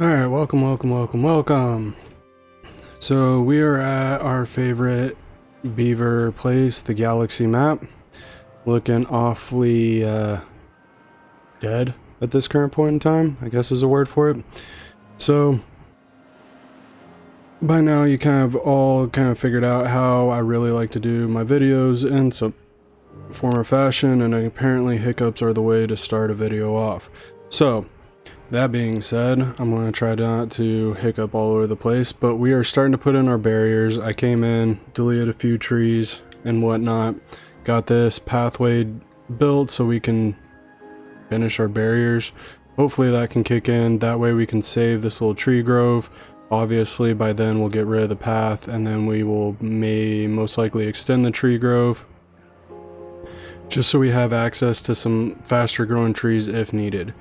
Alright, welcome. So we are at our favorite beaver place, the galaxy map. Looking awfully dead at this current point in time, I guess is a word for it. So by now you all figured out how I really like to do my videos in some form or fashion, and apparently hiccups are the way to start a video off. So that being said, I'm going to try not to hiccup all over the place, but we are starting to put in our barriers. I came in, deleted a few trees and whatnot, got this pathway built so we can finish our barriers. Hopefully that can kick in, that way we can save this little tree grove. Obviously by then we'll get rid of the path, and then we will most likely extend the tree grove, just so we have access to some faster growing trees if needed.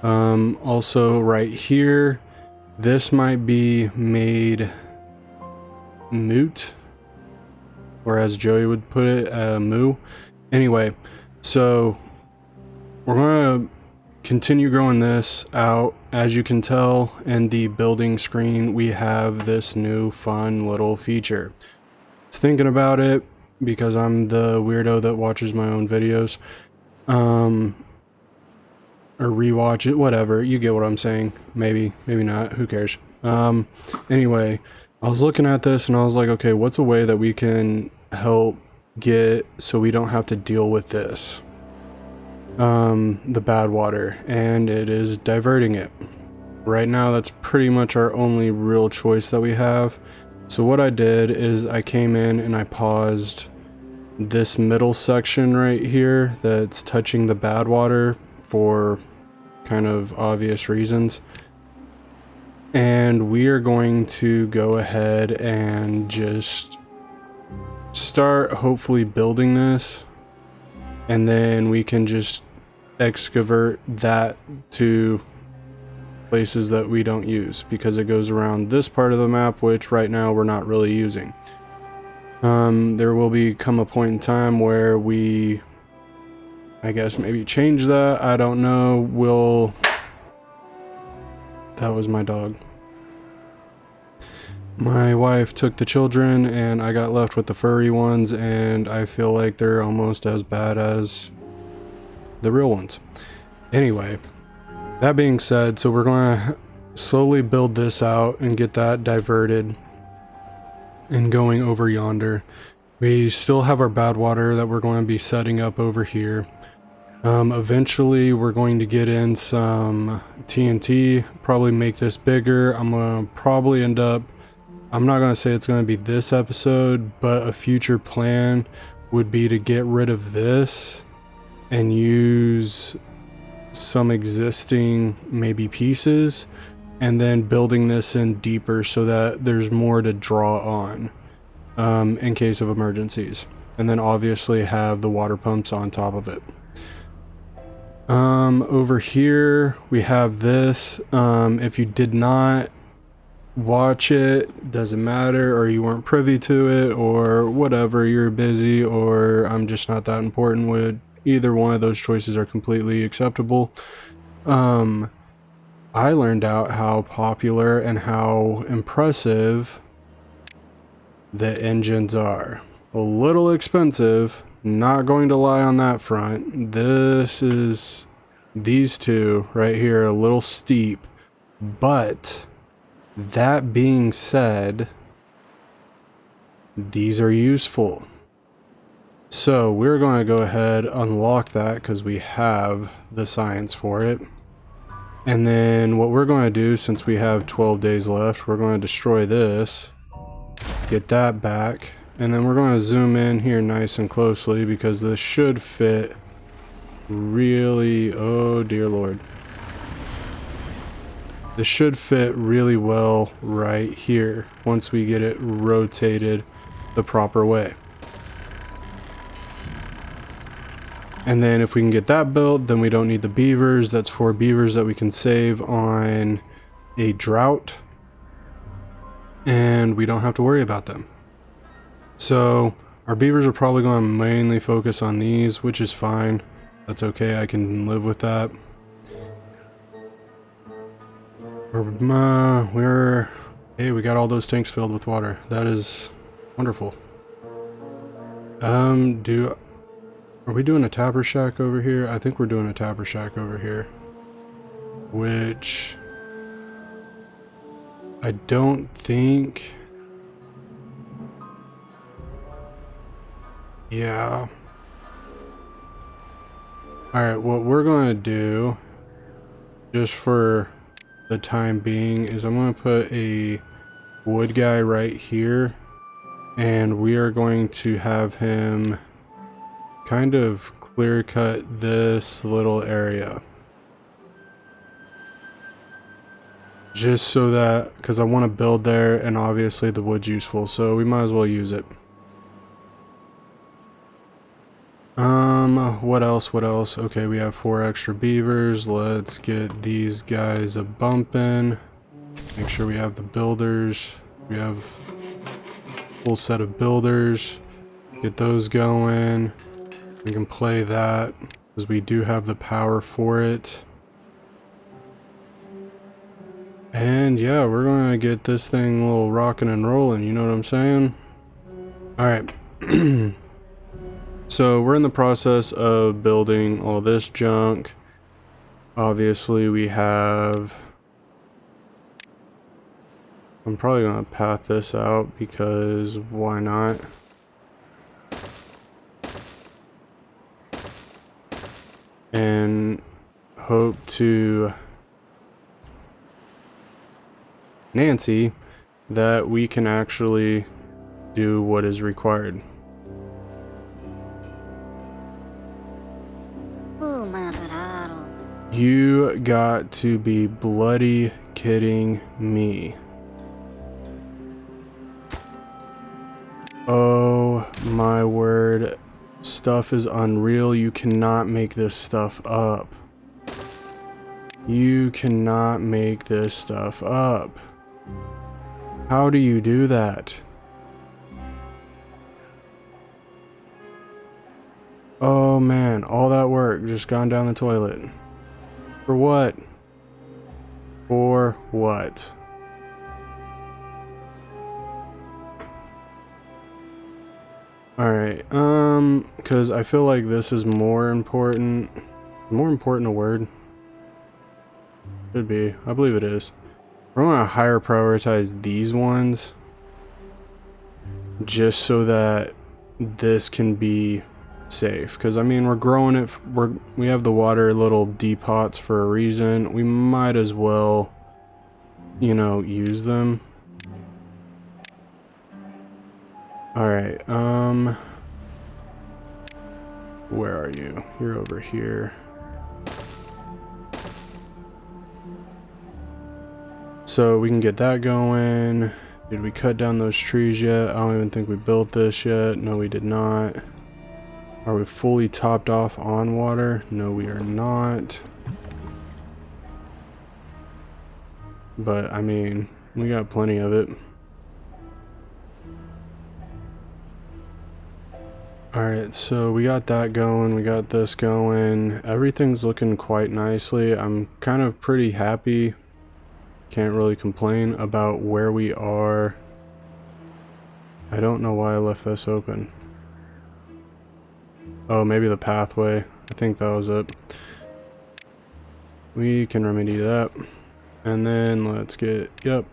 Also right here, this might be made moot, or as Joey would put it, moo. Anyway, so we're going to continue growing this out. As you can tell in the building screen, we have this new fun little feature. I was thinking about it because I'm the weirdo that watches my own videos. Or rewatch it, whatever, you get what I'm saying. Maybe not, who cares. Anyway, I was looking at this and I was like, okay, what's a way that we can help get so we don't have to deal with this, the bad water, and it is diverting it. Right now that's pretty much our only real choice that we have. So what I did is I came in and I paused this middle section right here that's touching the bad water for kind of obvious reasons, and we are going to go ahead and just start hopefully building this, and then we can just excavate that to places that we don't use, because it goes around this part of the map, which right now we're not really using. There will become a point in time where we, I guess, maybe change that. I don't know. That was my dog. My wife took the children and I got left with the furry ones, and I feel like they're almost as bad as the real ones. Anyway, that being said, so we're going to slowly build this out and get that diverted and going over yonder. We still have our bad water that we're going to be setting up over here. Eventually we're going to get in some TNT, probably make this bigger. I'm going to probably end up, I'm not going to say it's going to be this episode, but a future plan would be to get rid of this and use some existing maybe pieces, and then building this in deeper so that there's more to draw on in case of emergencies, and then obviously have the water pumps on top of it. Over here we have this. If you did not watch it, doesn't matter, or you weren't privy to it, or whatever, you're busy, or I'm just not that important with either one of those choices are completely acceptable. I learned out how popular and how impressive the engines are. A little expensive, not going to lie on that front. These two right here, a little steep, but that being said, these are useful. So we're going to go ahead, unlock that, because we have the science for it. And then what we're going to do, since we have 12 days left, we're going to destroy this, get that back, and then we're going to zoom in here nice and closely, because this should fit really, oh dear lord, this should fit really well right here once we get it rotated the proper way. And then if we can get that built, then we don't need the beavers. That's 4 beavers that we can save on a drought, and we don't have to worry about them. So our beavers are probably going to mainly focus on these, which is fine. That's okay, I can live with that. Hey, we got all those tanks filled with water. That is wonderful. Are we doing a tapper shack over here? I think we're doing a tapper shack over here. Which I don't think. Yeah. Alright, what we're going to do, just for the time being, is I'm going to put a wood guy right here. And we are going to have him kind of clear cut this little area. Just so that, because I want to build there, and obviously the wood's useful, so we might as well use it. What else? Okay, we have 4 extra beavers. Let's get these guys a bumping. Make sure we have the builders. We have a full set of builders. Get those going. We can play that, because we do have the power for it. And yeah, we're going to get this thing a little rocking and rolling, you know what I'm saying? Alright. So we're in the process of building all this junk. Obviously we have... I'm probably going to path this out because why not? And hope to Nancy that we can actually do what is required. You got to be bloody kidding me. Oh my word. Stuff is unreal. You cannot make this stuff up. You cannot make this stuff up. How do you do that? Oh man, all that work just gone down the toilet. For what? For what? Alright, because I feel like this is more important. More important a word? Should be. I believe it is. We're going to higher prioritize these ones. Just so that this can be safe. Because, I mean, we're growing it. We have the water little depots for a reason. We might as well, you know, use them. Alright, where are you? You're over here. So we can get that going. Did we cut down those trees yet? I don't even think we built this yet. No, we did not. Are we fully topped off on water? No, we are not. But, I mean, we got plenty of it. Alright, so we got that going, we got this going. Everything's looking quite nicely. I'm kind of pretty happy. Can't really complain about where we are. I don't know why I left this open. Oh, maybe the pathway. I think that was it. We can remedy that. And then let's get, yep.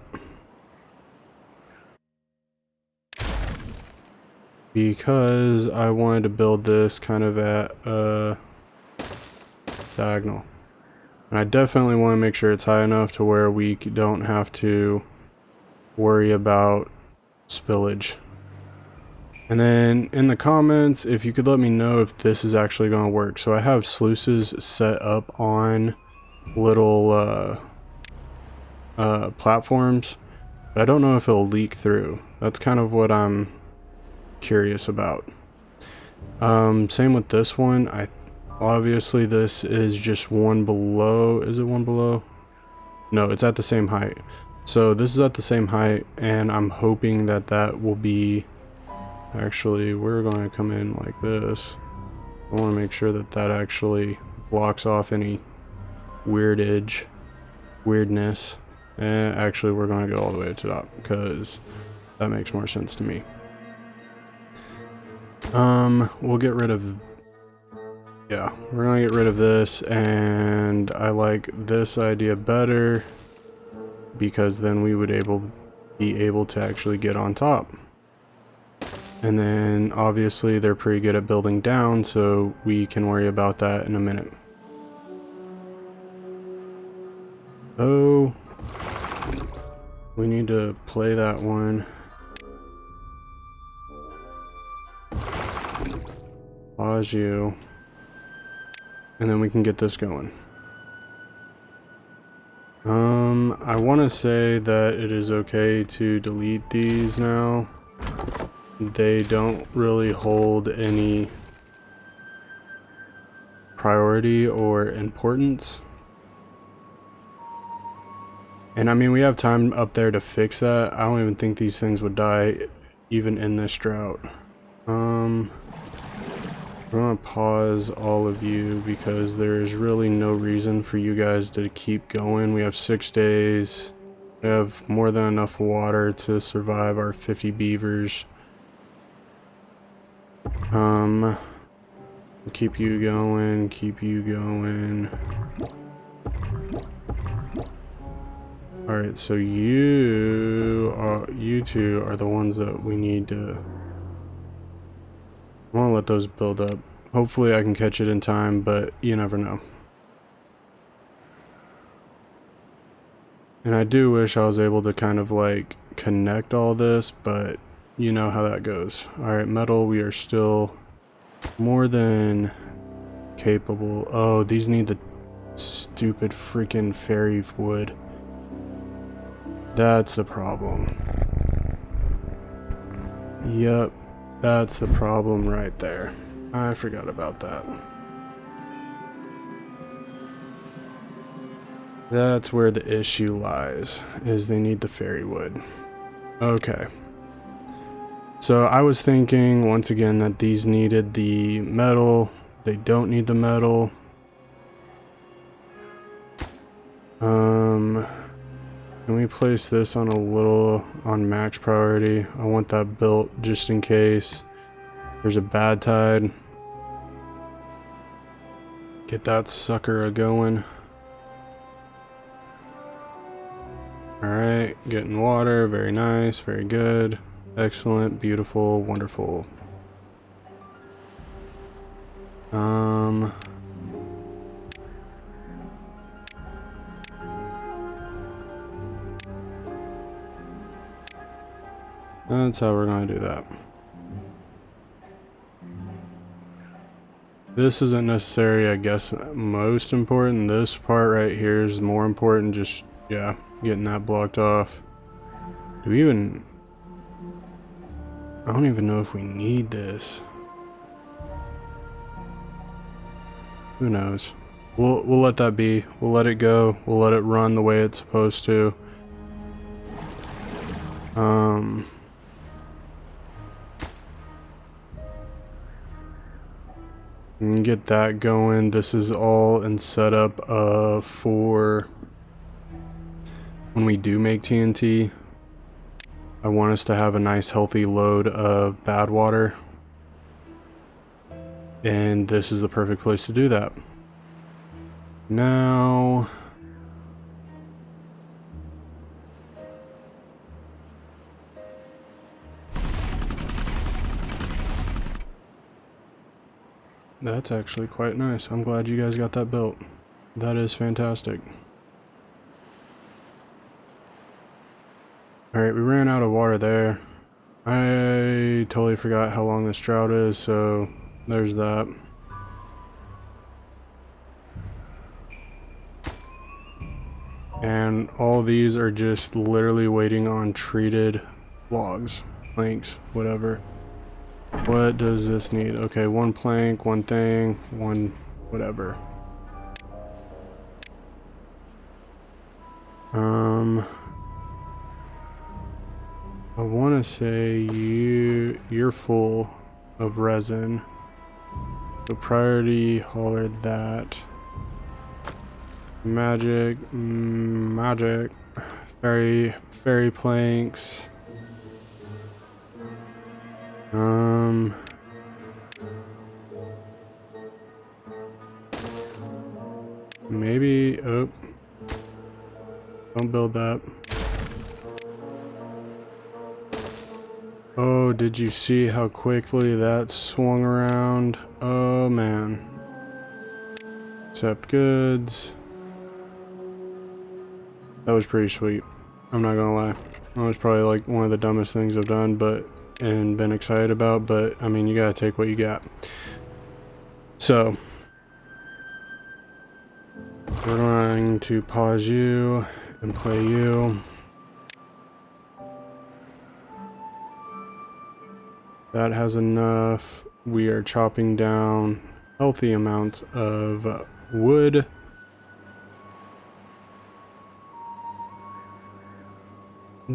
Because I wanted to build this kind of at diagonal. And I definitely want to make sure it's high enough to where we don't have to worry about spillage. And then in the comments, if you could let me know if this is actually going to work. So I have sluices set up on little platforms, but I don't know if it'll leak through. That's kind of what I'm curious about. Same with this one. Obviously this is just one below. Is it one below? No, it's at the same height. So this is at the same height, and I'm hoping that that will be, actually we're going to come in like this. I want to make sure that that actually blocks off any weirdness. And actually, we're going to go all the way to the top because that makes more sense to me. We'll get rid of... Yeah, we're going to get rid of this, and I like this idea better because then we would be able to actually get on top. And then obviously they're pretty good at building down, so we can worry about that in a minute. Oh, we need to play that one. Pause you. And then we can get this going. I want to say that it is okay to delete these now. They don't really hold any priority or importance. And I mean, we have time up there to fix that. I don't even think these things would die even in this drought. I'm gonna pause all of you because there is really no reason for you guys to keep going. We have 6 days. We have more than enough water to survive our 50 beavers. Keep you going, keep you going. Alright, so you two are the ones that we need to... I want to let those build up. Hopefully I can catch it in time, but you never know. And I do wish I was able to kind of like connect all this, but you know how that goes. Alright, metal, we are still more than capable. Oh, these need the stupid freaking fairy wood. That's the problem. Yep, that's the problem right there. I forgot about that. That's where the issue lies, is they need the fairy wood. Okay. So I was thinking once again that these needed the metal. They don't need the metal. Can we place this on on max priority? I want that built just in case there's a bad tide. Get that sucker a-going. Alright, getting water, very nice, very good. Excellent, beautiful, wonderful. That's how we're going to do that. This isn't necessarily, I guess, most important. This part right here is more important. Just, yeah, getting that blocked off. Do we even... I don't even know if we need this. Who knows? We'll let that be. We'll let it go. We'll let it run the way it's supposed to. And get that going. This is all in setup for when we do make TNT. I want us to have a nice healthy load of bad water. And this is the perfect place to do that. Now... That's actually quite nice. I'm glad you guys got that built. That is fantastic. Alright, we ran out of water there. I totally forgot how long this drought is, so there's that. And all these are just literally waiting on treated logs, planks, whatever. What does this need? Okay, one plank, one thing, one whatever. I want to say you're full of resin. So priority hauler that. Magic. Fairy planks. Maybe, oh, don't build that. Oh, did you see how quickly that swung around? Oh man. Accept goods. That was pretty sweet. I'm not gonna lie. That was probably like one of the dumbest things I've done, and been excited about, but I mean, you gotta take what you got. So, we're going to pause you and play you. That has enough. We are chopping down healthy amounts of wood.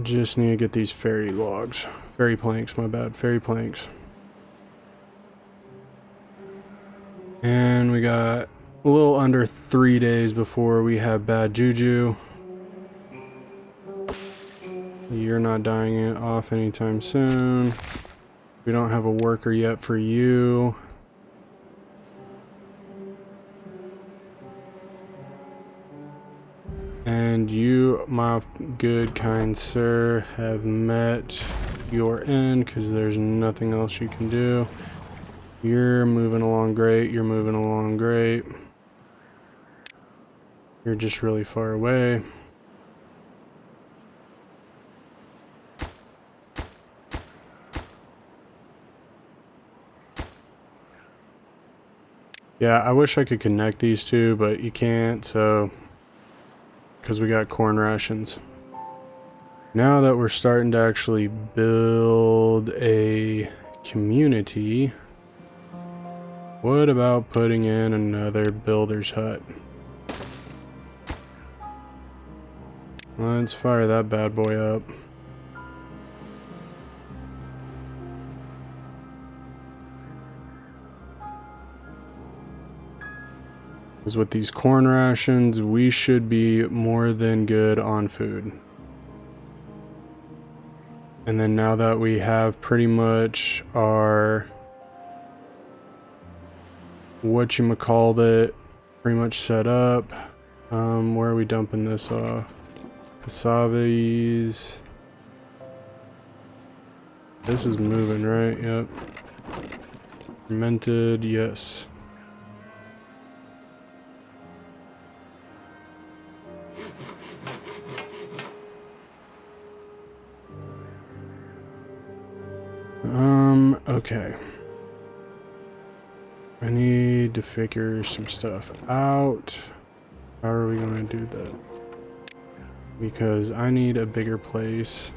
Just need to get these fairy logs. Fairy planks, my bad. Fairy planks. And we got a little under 3 days before we have bad juju. You're not dying it off anytime soon. We don't have a worker yet for you. And you, my good kind sir, have met your end because there's nothing else you can do. You're moving along great. You're moving along great. You're just really far away. Yeah, I wish I could connect these two, but you can't, so because we got corn rations. Now that we're starting to actually build a community, what about putting in another builder's hut? Let's fire that bad boy up. Because with these corn rations, we should be more than good on food. And then now that we have pretty much our whatchamacallit pretty much set up, where are we dumping this off? Casaves. This is moving, right? Yep. Fermented, yes. Okay. I need to figure some stuff out. How are we gonna do that? Because I need a bigger place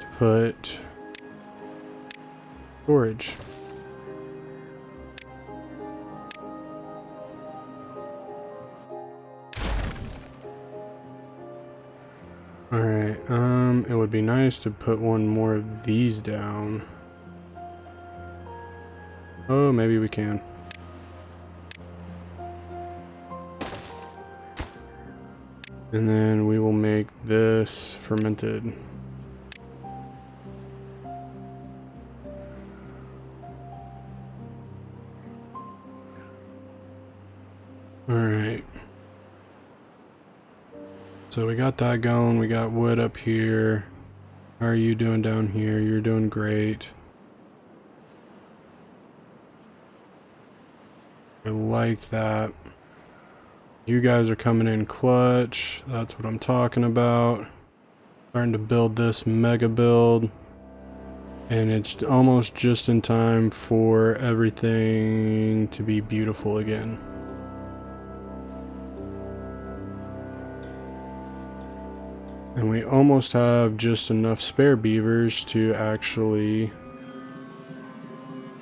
to put storage. Alright, it would be nice to put one more of these down. Oh, maybe we can. And then we will make this fermented. Alright. So we got that going, we got wood up here. How are you doing down here? You're doing great. I like that. You guys are coming in clutch. That's what I'm talking about. Starting to build this mega build. And it's almost just in time for everything to be beautiful again. And we almost have just enough spare beavers to actually...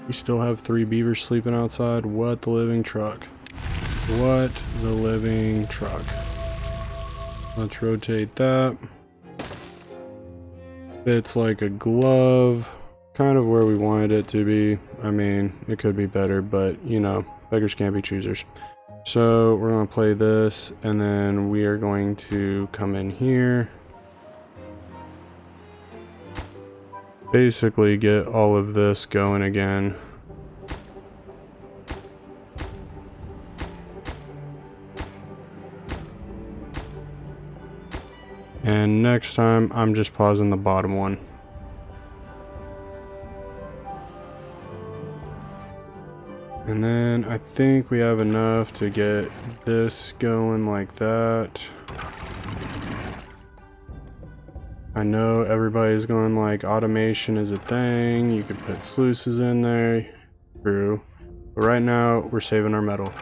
We still have 3 beavers sleeping outside. What the living truck. What the living truck. Let's rotate that. Fits like a glove. Kind of where we wanted it to be. I mean, it could be better, but you know, beggars can't be choosers. So we're going to play this, and then we are going to come in here. Basically get all of this going again. And next time, I'm just pausing the bottom one. And then I think we have enough to get this going like that. I know everybody's going like automation is a thing. You could put sluices in there. True. But right now, we're saving our metal.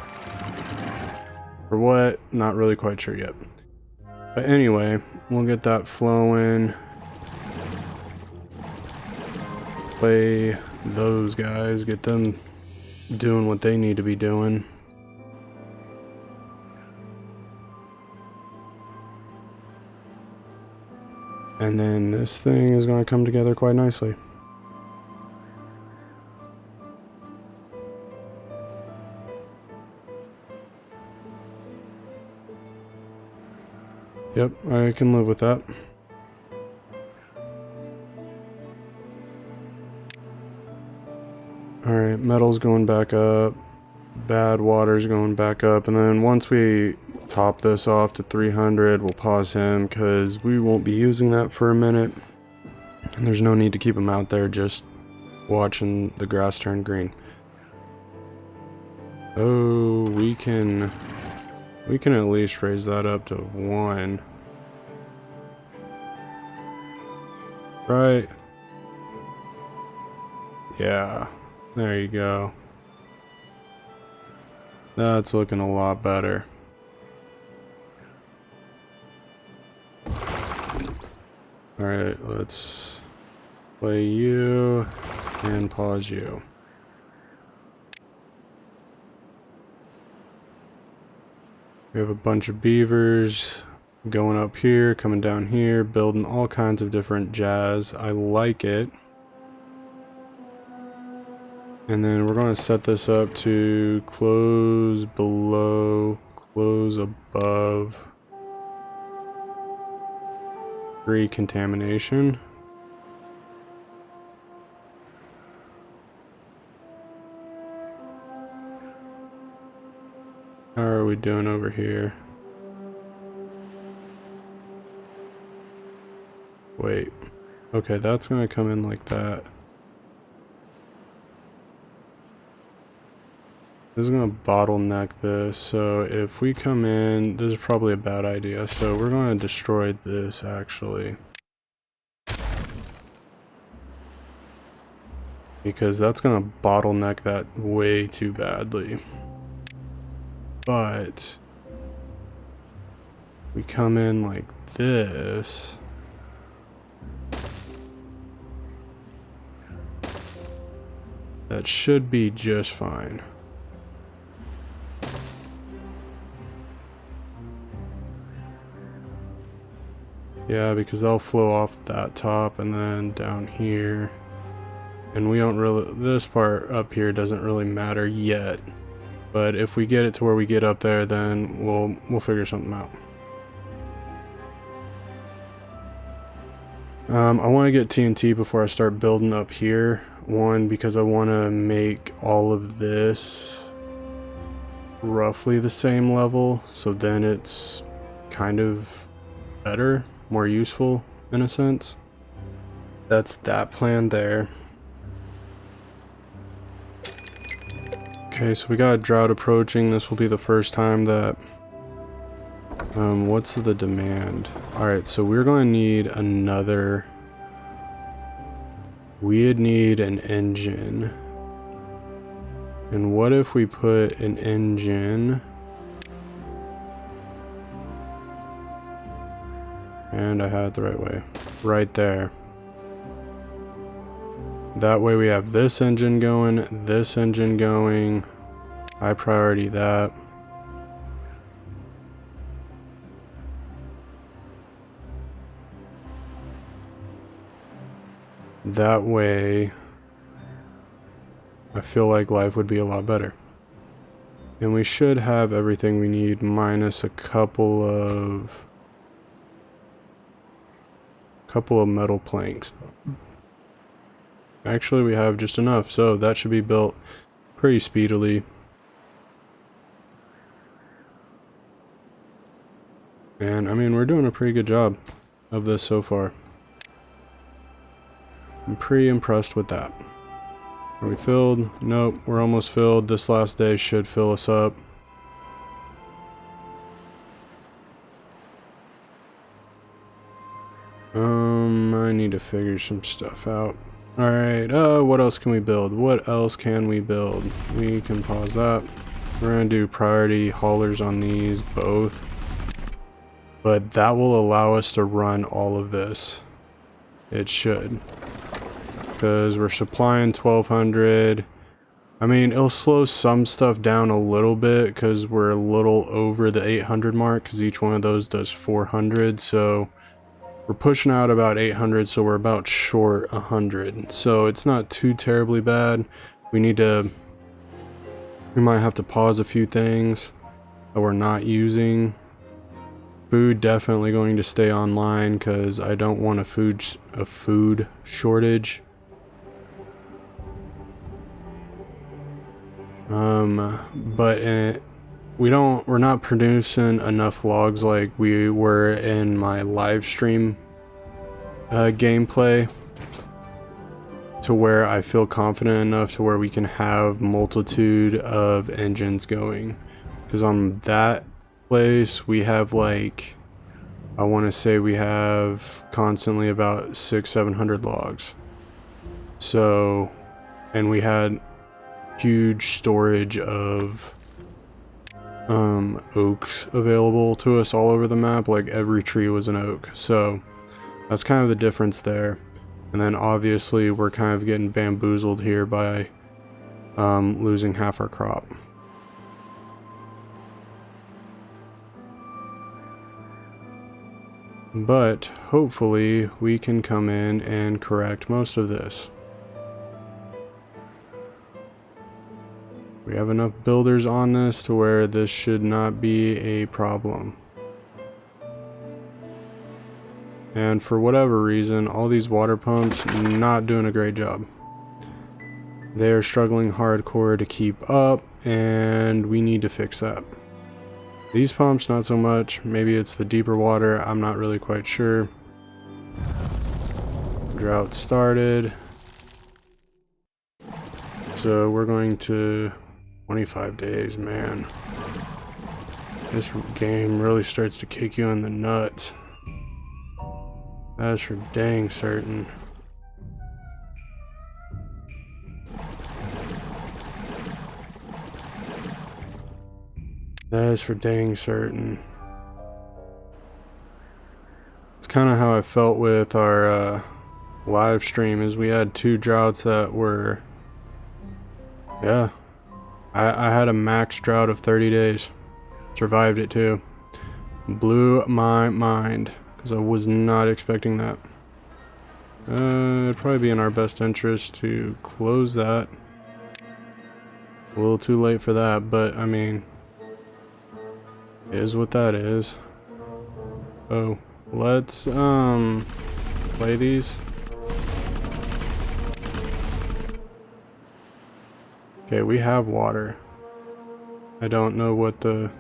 For what? Not really quite sure yet. But anyway, we'll get that flowing. Play those guys, get them doing what they need to be doing. And then this thing is going to come together quite nicely. Yep, I can live with that. Alright, metal's going back up. Bad water's going back up. And then once we top this off to 300, we'll pause him because we won't be using that for a minute. And there's no need to keep him out there just watching the grass turn green. Oh, we can at least raise that up to 1. Right. Yeah. There you go. That's looking a lot better. Alright, let's play you and pause you. We have a bunch of beavers going up here, coming down here, building all kinds of different jazz. I like it. And then we're going to set this up to close below, close above recontamination. How are we doing over here? Wait. Okay, that's going to come in like that. This is going to bottleneck this, so if we come in, this is probably a bad idea, so we're going to destroy this actually. Because that's going to bottleneck that way too badly. But we come in like this. That should be just fine. Yeah, because they'll flow off that top and then down here. And we don't really, this part up here doesn't really matter yet. But if we get it to where we get up there, then we'll figure something out. I want to get TNT before I start building up here. One, because I want to make all of this roughly the same level, so then it's kind of better, more useful in a sense. That's that plan there. Okay, so we got a drought approaching. This will be the first time that what's the demand? Alright, so we're going to need another, we'd need an engine. And what if we put an engine, and I had it the right way, right there. That way we have this engine going, high priority that. That way I feel like life would be a lot better. And we should have everything we need minus a couple of metal planks. Actually, we have just enough, so that should be built pretty speedily. And I mean, we're doing a pretty good job of this so far. I'm pretty impressed with that. Are we filled? Nope, we're almost filled. This last day should fill us up. I need to figure some stuff out. Alright, what else can we build? What else can we build? We can pause that. We're gonna do priority haulers on these both. But that will allow us to run all of this. It should. Because we're supplying 1200. I mean, it'll slow some stuff down a little bit because we're a little over the 800 mark because each one of those does 400. So we're pushing out about 800, so we're about short 100. So it's not too terribly bad. We might have to pause a few things that we're not using. Food definitely going to stay online because I don't want a food shortage. But we're not producing enough logs like we were in my live stream gameplay to where I feel confident enough to where we can have multitude of engines going. Because on that place we have like, I want to say we have constantly about 600-700 logs. So, and we had huge storage of oaks available to us all over the map. Like every tree was an oak, so that's kind of the difference there. And then obviously we're kind of getting bamboozled here by losing half our crop. But hopefully we can come in and correct most of this. We have enough builders on this to where this should not be a problem. And for whatever reason, all these water pumps not doing a great job. They are struggling hardcore to keep up, and we need to fix that. These pumps, not so much. Maybe it's the deeper water. I'm not really quite sure. Drought started. So we're going to 25 days, man. This game really starts to kick you in the nuts. That's for dang certain. That is for dang certain. It's kind of how I felt with our live stream, is we had 2 droughts that were, yeah, I had a max drought of 30 days. Survived it too. Blew my mind because I was not expecting that. It'd probably be in our best interest to close that. A little too late for that, but I mean, is what that is. Oh, let's play these. Okay, we have water. I don't know what the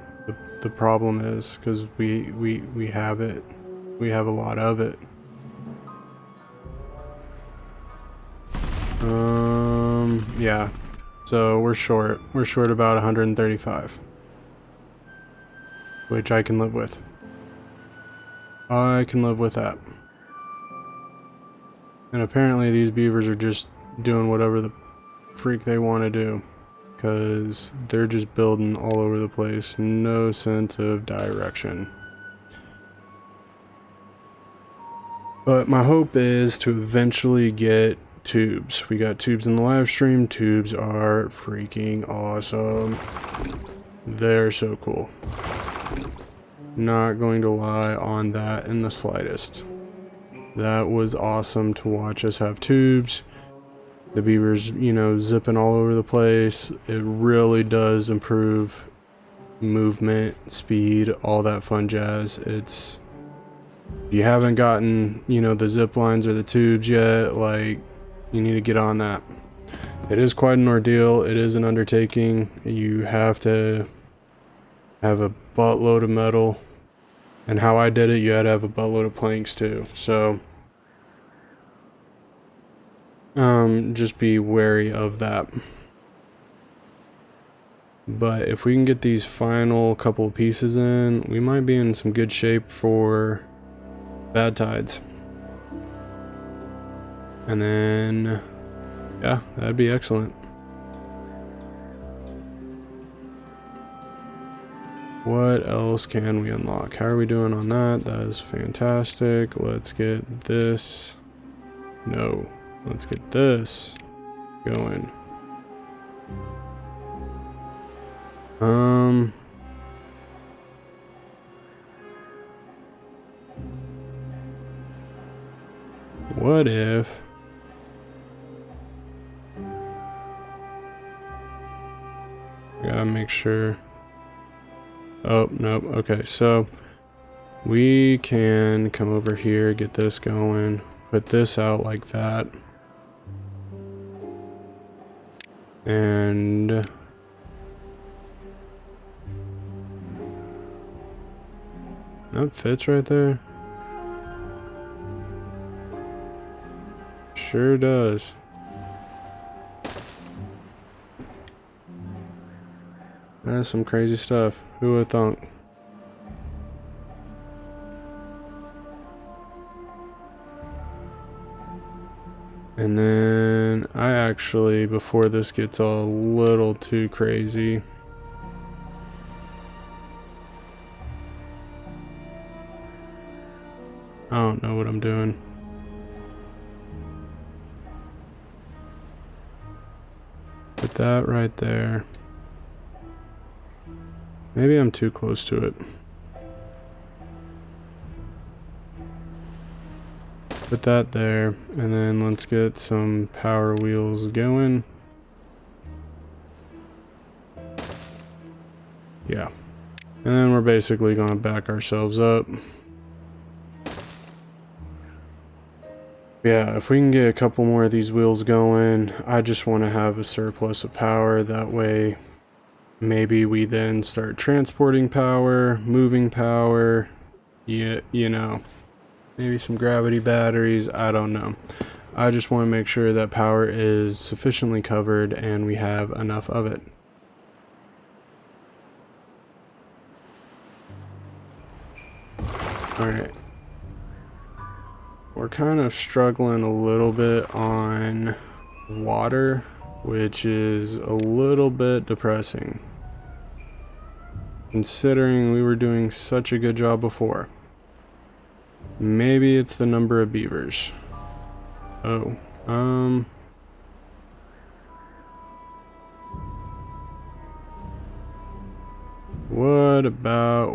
problem is, because we have it. We have a lot of it. Yeah. So we're short. We're short about 135. Which I can live with. I can live with that. And apparently these beavers are just doing whatever the freak they want to do, because they're just building all over the place, no sense of direction. But my hope is to eventually get tubes. We got tubes in the live stream. Tubes are freaking awesome. They're so cool. Not going to lie on that in the slightest. That was awesome to watch us have tubes. The beavers, you know, zipping all over the place. It really does improve movement, speed, all that fun jazz. If you haven't gotten, you know, the zip lines or the tubes yet, like, you need to get on that. It is quite an ordeal. It is an undertaking. You have to have a buttload of metal, and how I did it, you had to have a buttload of planks too. So just be wary of that. But if we can get these final couple of pieces in, we might be in some good shape for bad tides. And then, yeah, that'd be excellent. What else can we unlock? How are we doing on that? That is fantastic. Let's get this. No, let's get this going. What if I gotta make sure. Oh, nope. Okay, so we can come over here, get this going, put this out like that. And that fits right there. Sure does. That's some crazy stuff. Who would thunk? And then I actually, before this gets a little too crazy, I don't know what I'm doing. Put that right there. Maybe I'm too close to it. Put that there, and then let's get some power wheels going. Yeah. And then we're basically going to back ourselves up. Yeah, if we can get a couple more of these wheels going, I just want to have a surplus of power. That way, maybe we then start transporting power, moving power, yeah, you know, maybe some gravity batteries, I don't know. I just want to make sure that power is sufficiently covered and we have enough of it. Alright. We're kind of struggling a little bit on water, which is a little bit depressing, considering we were doing such a good job before. Maybe it's the number of beavers. Oh, what about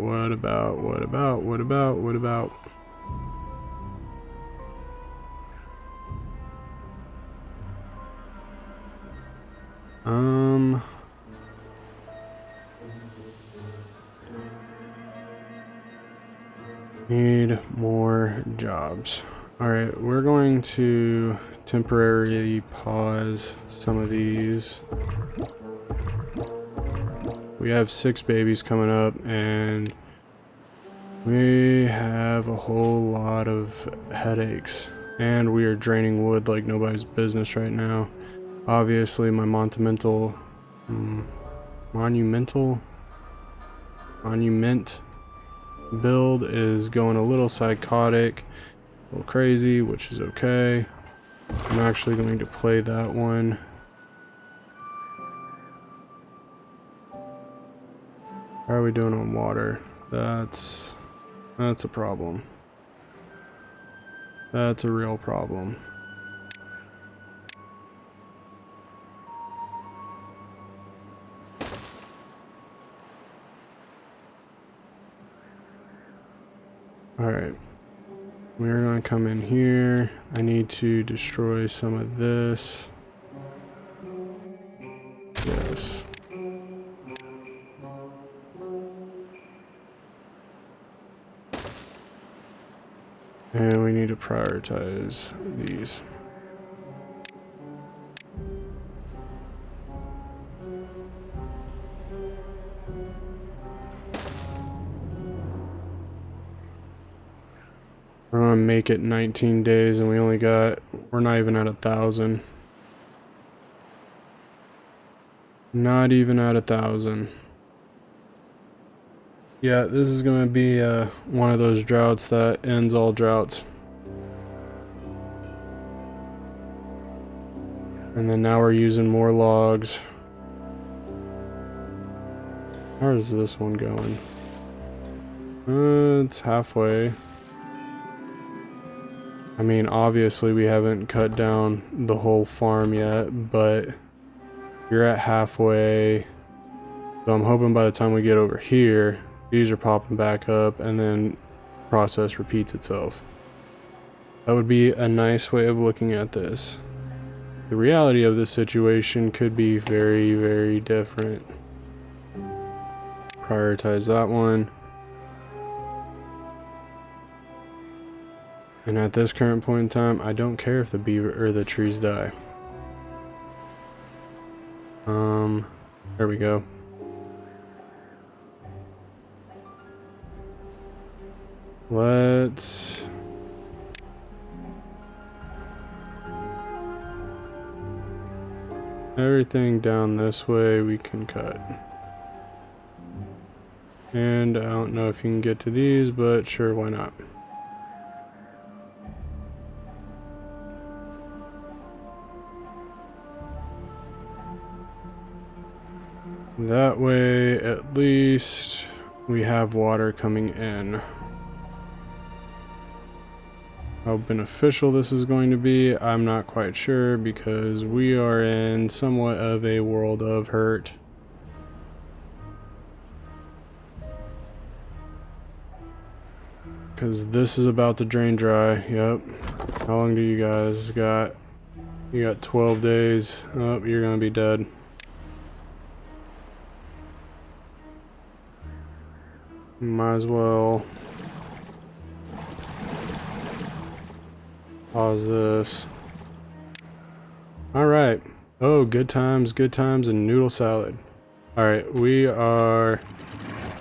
need more jobs. Alright, we're going to temporarily pause some of these. We have 6 babies coming up, and we have a whole lot of headaches. And we are draining wood like nobody's business right now. Obviously, my monument build is going a little psychotic, a little crazy, which is okay. I'm actually going to play that one. How are we doing on water? That's a problem. That's a real problem. Alright, we're going to come in here. I need to destroy some of this. Yes. and we need to prioritize these. We're gonna make it 19 days and we're not even at 1,000. Not even at 1,000. Yeah, this is gonna be one of those droughts that ends all droughts. And then now we're using more logs. How is this one going? It's halfway. I mean, obviously we haven't cut down the whole farm yet, but you're at halfway. So I'm hoping by the time we get over here, these are popping back up and then process repeats itself. That would be a nice way of looking at this. The reality of this situation could be very, very different. Prioritize that one. And at this current point in time, I don't care if the beaver or the trees die. There we go. Let's everything down this way we can cut. And I don't know if you can get to these, but sure, why not? That way, at least we have water coming in. How beneficial this is going to be, I'm not quite sure, because we are in somewhat of a world of hurt. Because this is about to drain dry. Yep. How long do you guys got? You got 12 days. Oh, you're gonna be dead. Might as well pause this. Alright. Oh, good times and noodle salad. Alright, we are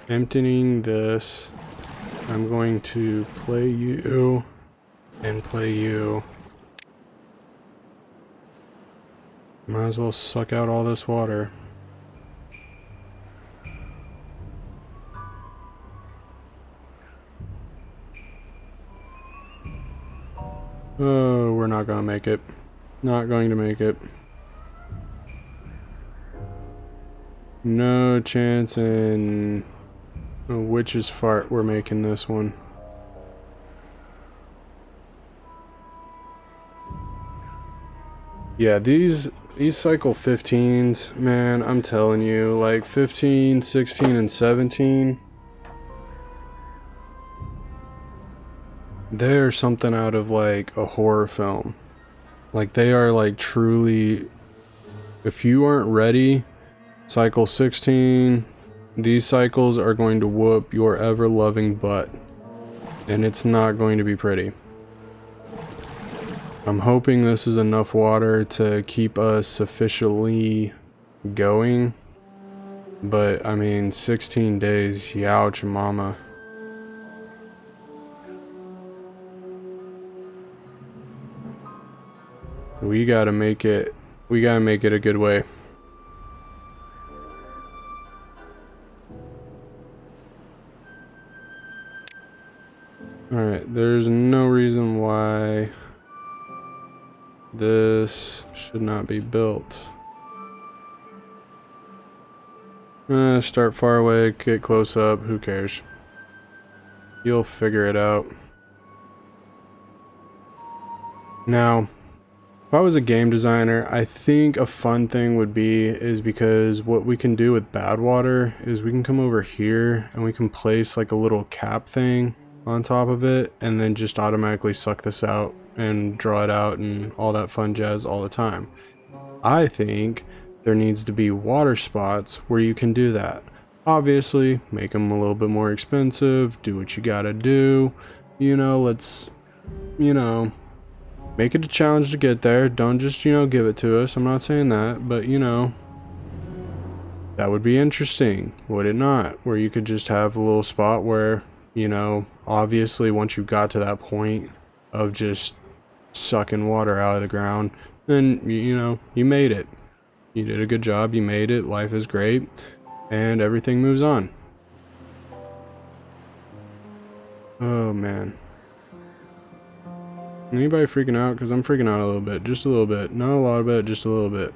emptying this. I'm going to play you and play you. Might as well suck out all this water. Oh, we're not gonna make it. Not going to make it. No chance in a witch's fart we're making this one. Yeah, these cycle 15s, man, I'm telling you, like 15, 16, and 17. They're something out of like a horror film. Like they are like truly, if you aren't ready, cycle 16, these cycles are going to whoop your ever-loving butt. And it's not going to be pretty. I'm hoping this is enough water to keep us sufficiently going. But, I mean, 16 days, youch mama. We gotta make it a good way. Alright, there's no reason why this should not be built. Start far away, get close up, who cares? You'll figure it out. Now, if I was a game designer, I think a fun thing would be is because what we can do with bad water is we can come over here and we can place like a little cap thing on top of it and then just automatically suck this out and draw it out and all that fun jazz all the time. I think there needs to be water spots where you can do that. Obviously, make them a little bit more expensive, do what you gotta do. You know, let's you know, make it a challenge to get there. Don't just, give it to us. I'm not saying that, but, that would be interesting, would it not? Where you could just have a little spot where, obviously once you got to that point of just sucking water out of the ground, then, you made it. You did a good job, you made it, life is great, and everything moves on. Oh, man. Anybody freaking out? Because I'm freaking out a little bit. Just a little bit. Not a lot of it, just a little bit.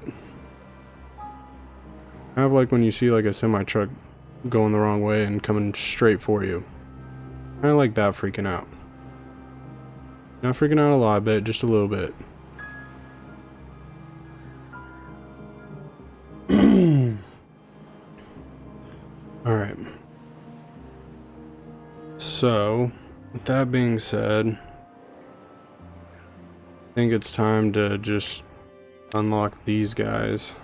I have like when you see like a semi-truck going the wrong way and coming straight for you. I like that freaking out. Not freaking out a lot, but just a little bit. Alright. So, with that being said, I think it's time to just unlock these guys.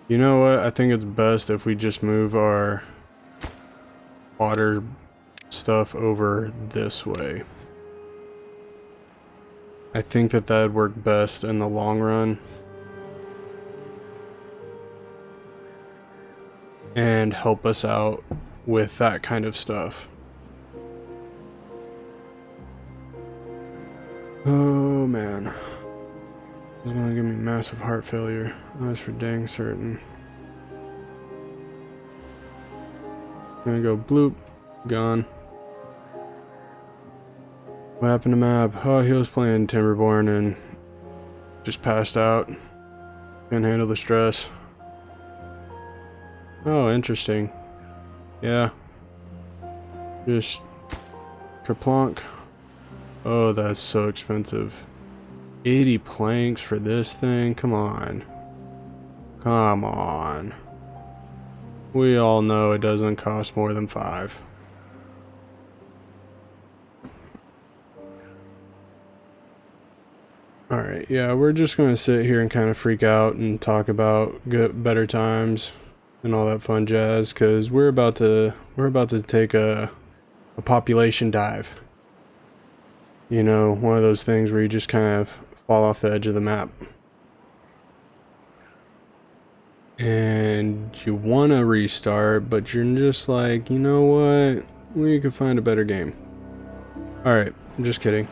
You know what? I think it's best if we just move our water stuff over this way. I think that would work best in the long run. And help us out with that kind of stuff. Oh man. It's gonna give me massive heart failure. That's for dang certain. Gonna go bloop. Gone. What happened to Mab? Oh, he was playing Timberborn and just passed out. Couldn't handle the stress. Oh, interesting. Yeah. Just kerplonk. Oh, that's so expensive. 80 planks for this thing? Come on. Come on. We all know it doesn't cost more than 5. Alright, yeah, we're just gonna sit here and kind of freak out and talk about better times and all that fun jazz, because we're about to take a population dive. You know, one of those things where you just kind of fall off the edge of the map. And you want to restart, but you're just like, you know what? We could find a better game. Alright, I'm just kidding.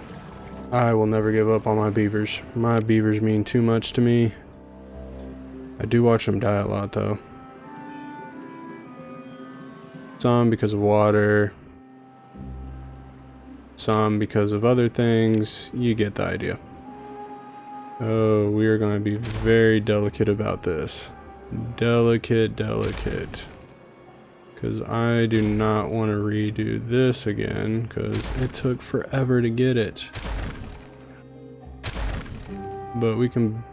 I will never give up on my beavers. My beavers mean too much to me. I do watch them die a lot though. Some because of water. Some because of other things. You get the idea. Oh, we are going to be very delicate about this. Delicate. Because I do not want to redo this again, because it took forever to get it. But we can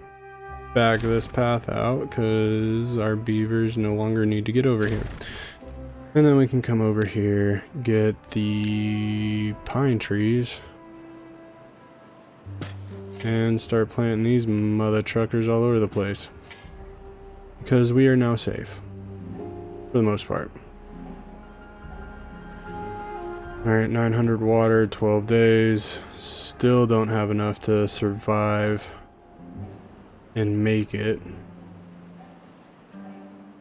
back this path out, because our beavers no longer need to get over here. And then we can come over here, get the pine trees, and start planting these mother truckers all over the place. Because we are now safe. For the most part. Alright, 900 water, 12 days. Still don't have enough to survive and make it.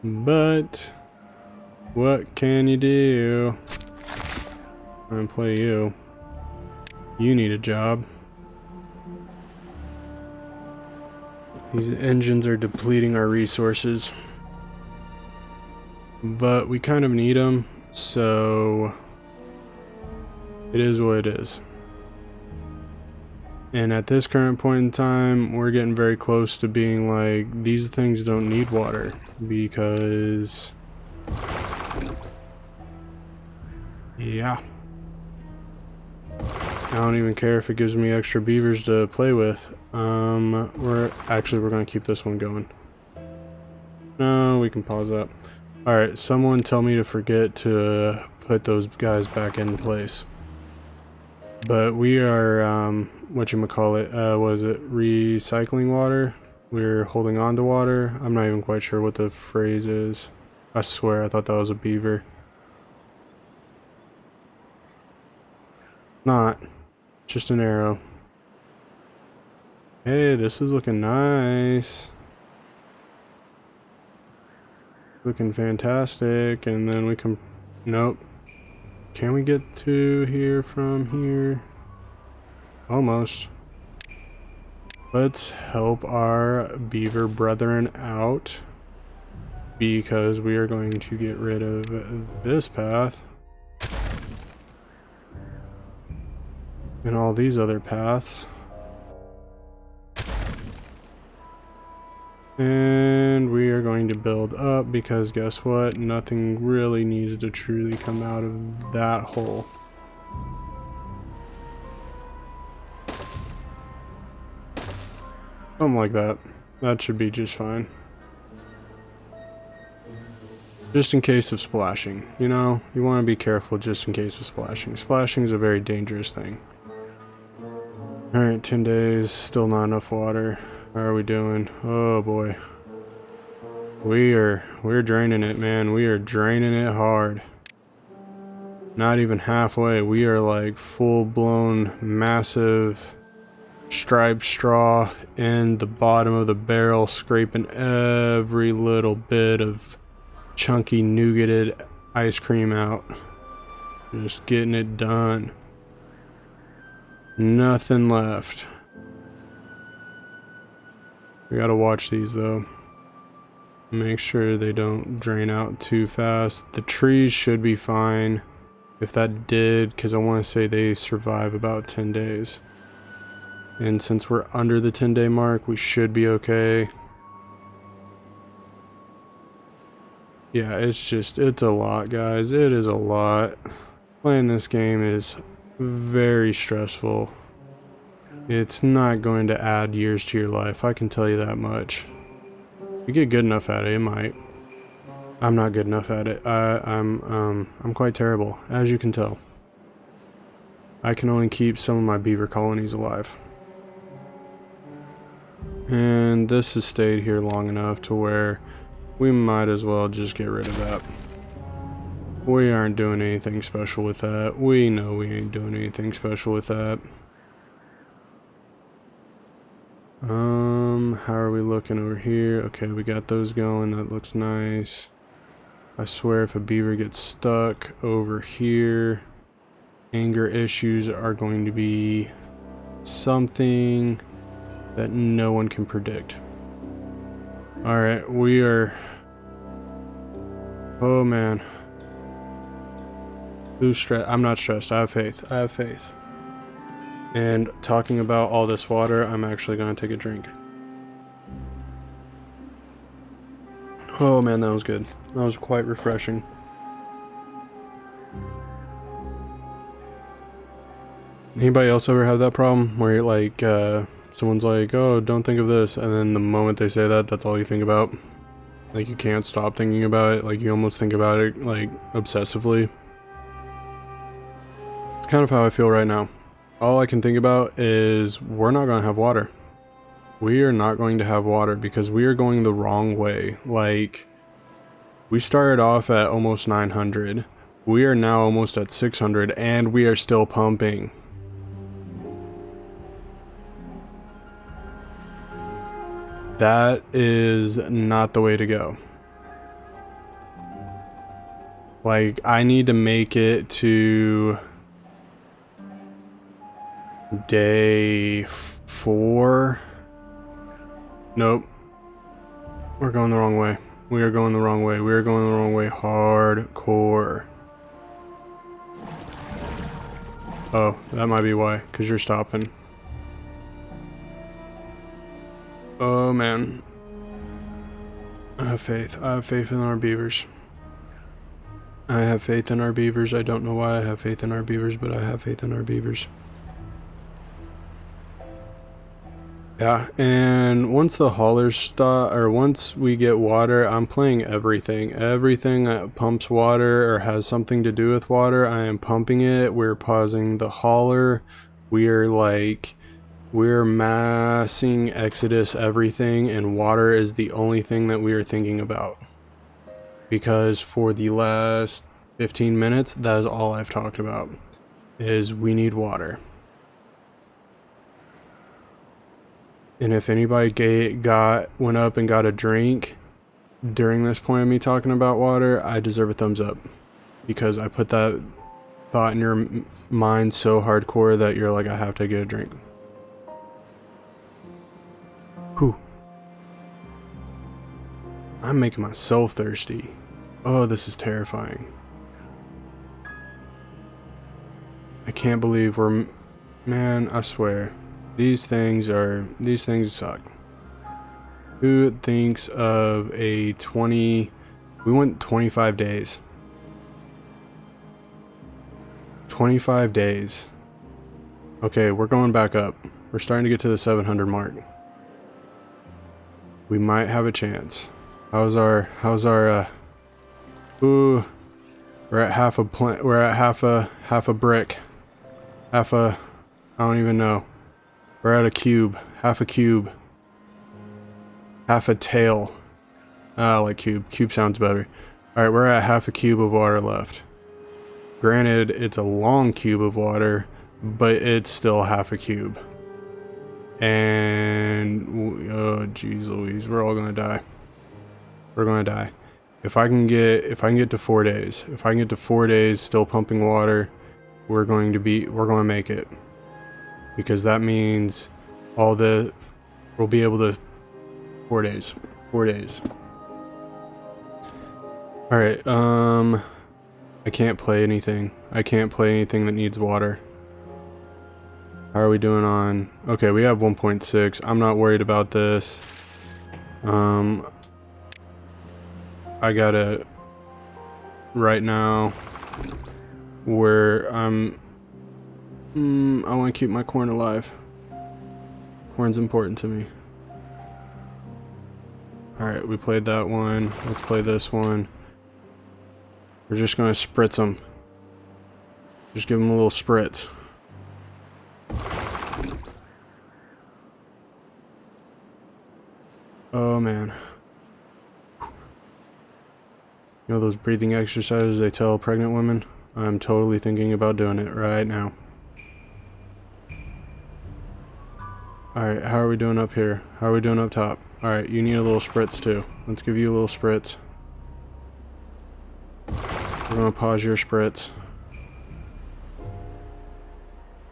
But what can you do? I'm gonna play you. You need a job. These engines are depleting our resources. But we kind of need them, so it is what it is. And at this current point in time, we're getting very close to being like, these things don't need water, because yeah, I don't even care if it gives me extra beavers to play with. We're gonna keep this one going. No, we can pause that. Alright, someone tell me to forget to put those guys back into place. But we are, whatchamacallit, was it recycling water? We're holding on to water. I'm not even quite sure what the phrase is. I swear I thought that was a beaver. Not. Just an arrow. Hey, this is looking nice. Looking fantastic. And then we can... Nope. Can we get to here from here? Almost. Let's help our beaver brethren out, because we are going to get rid of this path and all these other paths. And we are going to build up, because guess what? Nothing really needs to truly come out of that hole. Something like that. That should be just fine. Just in case of splashing. You know, you want to be careful just in case of splashing. Splashing is a very dangerous thing. Alright, 10 days. Still not enough water. How are we doing? Oh boy. We're draining it, man. We are draining it hard. Not even halfway. We are like full-blown, massive striped straw in the bottom of the barrel, scraping every little bit of chunky nougated ice cream out. Just getting it done. Nothing left. We gotta watch these though. Make sure they don't drain out too fast. The trees should be fine if that did, because I want to say they survive about 10 days. And since we're under the 10-day mark, we should be okay. Yeah, it's a lot, guys. It is a lot. Playing this game is very stressful. It's not going to add years to your life, I can tell you that much. If you get good enough at it, it might. I'm not good enough at it. I'm quite terrible, as you can tell. I can only keep some of my beaver colonies alive. And this has stayed here long enough to where we might as well just get rid of that. We aren't doing anything special with that. We know we ain't doing anything special with that. How are we looking over here? Okay, we got those going. That looks nice. I swear if a beaver gets stuck over here, anger issues are going to be something that no one can predict. Alright, we are... Oh man. Who's stressed? I'm not stressed. I have faith. I have faith. And talking about all this water, I'm actually going to take a drink. Oh man, that was good. That was quite refreshing. Anybody else ever have that problem where you're like, someone's like, oh, don't think of this, and then the moment they say that, that's all you think about? Like, you can't stop thinking about it, like you almost think about it like obsessively. It's kind of how I feel right now. All I can think about is we're not going to have water. We are not going to have water because we are going the wrong way. Like, we started off at almost 900. We are now almost at 600 and we are still pumping. That is not the way to go. Like, I need to make it to day 4. Nope. We're going the wrong way. We are going the wrong way. We are going the wrong way hardcore. Oh, that might be why, because you're stopping. Oh man. I have faith. I have faith in our beavers. I have faith in our beavers. I don't know why I have faith in our beavers, but I have faith in our beavers. Yeah, and once the haulers stop, or once we get water, I'm playing everything. Everything that pumps water or has something to do with water, I am pumping it. We're pausing the hauler. We are like We're massing Exodus everything, and water is the only thing that we are thinking about. Because for the last 15 minutes, that is all I've talked about, is we need water. And if anybody went up and got a drink during this point of me talking about water, I deserve a thumbs up. Because I put that thought in your mind so hardcore that you're like, I have to get a drink. Whew. I'm making myself thirsty. Oh, this is terrifying. I can't believe man, I swear. These things suck. Who thinks of we went 25 days. 25 days. Okay, we're going back up. We're starting to get to the 700 mark. We might have a chance. How's our ooh, we're at half a brick. I don't even know. We're at a cube. Half a cube. Half a tail. I like cube. Cube sounds better. Alright, we're at half a cube of water left. Granted, it's a long cube of water, but it's still half a cube. And oh jeez Louise, we're all gonna die. We're gonna die. If I can get to 4 days, if I can get to 4 days still pumping water, we're going to make it. Because that means we'll be able to 4 days. 4 days. Alright, I can't play anything. I can't play anything that needs water. How are we doing on... Okay, we have 1.6. I'm not worried about this. I gotta... Right now... Where I'm... I want to keep my corn alive. Corn's important to me. Alright, we played that one. Let's play this one. We're just gonna spritz them. Just give them a little spritz. Oh man. You know those breathing exercises they tell pregnant women? I'm totally thinking about doing it right now. Alright, how are we doing up here? How are we doing up top? Alright, you need a little spritz too. Let's give you a little spritz. We're gonna pause your spritz.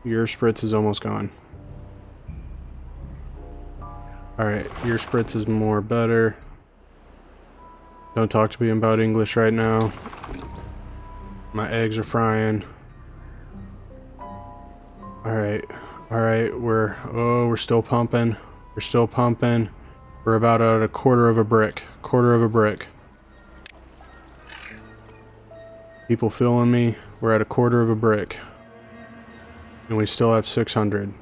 Your spritz is almost gone. Alright, your spritz is more better. Don't talk to me about English right now. My eggs are frying. Alright, we're still pumping. We're still pumping. We're about at a quarter of a brick. People feeling me? We're at a quarter of a brick. And we still have 600.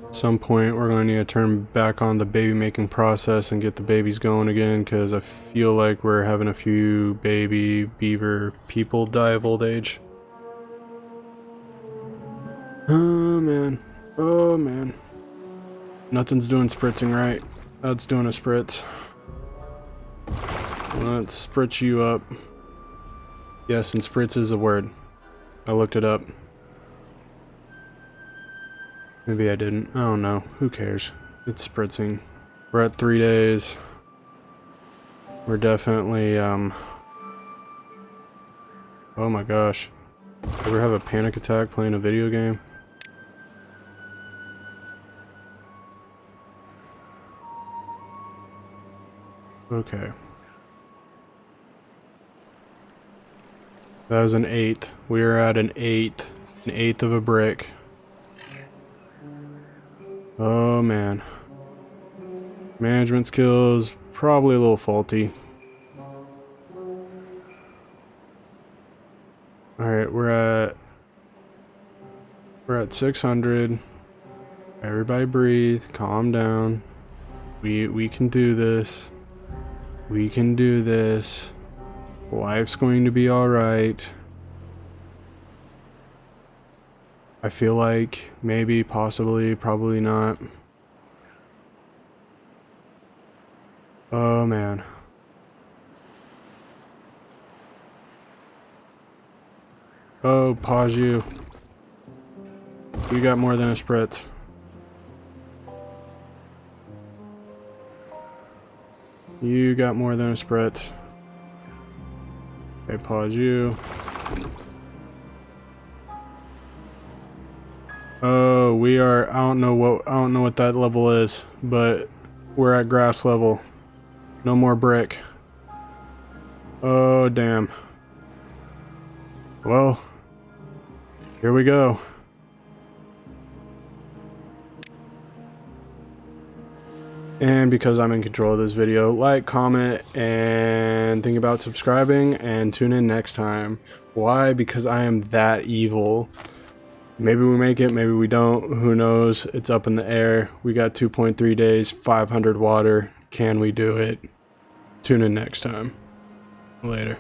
At some point we're going to need to turn back on the baby making process and get the babies going again, because I feel like we're having a few baby beaver people die of old age. Oh man. Oh man. Nothing's doing spritzing right. That's doing a spritz. Let's spritz you up. Yes, and spritz is a word. I looked it up. Maybe I didn't. I don't know. Who cares? It's spritzing. We're at 3 days. We're definitely, oh my gosh. Ever have a panic attack playing a video game? Okay. That was an 8th. We are at an 8th. An 1/8 of a brick. Oh man. Management skills, probably a little faulty. Alright, we're at 600. Everybody breathe, calm down. We can do this. We can do this. Life's going to be alright. I feel like maybe, possibly, probably not. Oh man. Oh, pause you. You got more than a spritz. You got more than a spritz. Okay, pause you. Oh, we are, I don't know what that level is, but we're at grass level. No more brick. Oh, damn. Well, here we go. And because I'm in control of this video, like, comment, and think about subscribing, and tune in next time. Why? Because I am that evil. Maybe we make it, maybe we don't. Who knows? It's up in the air. We got 2.3 days, 500 water. Can we do it? Tune in next time. Later.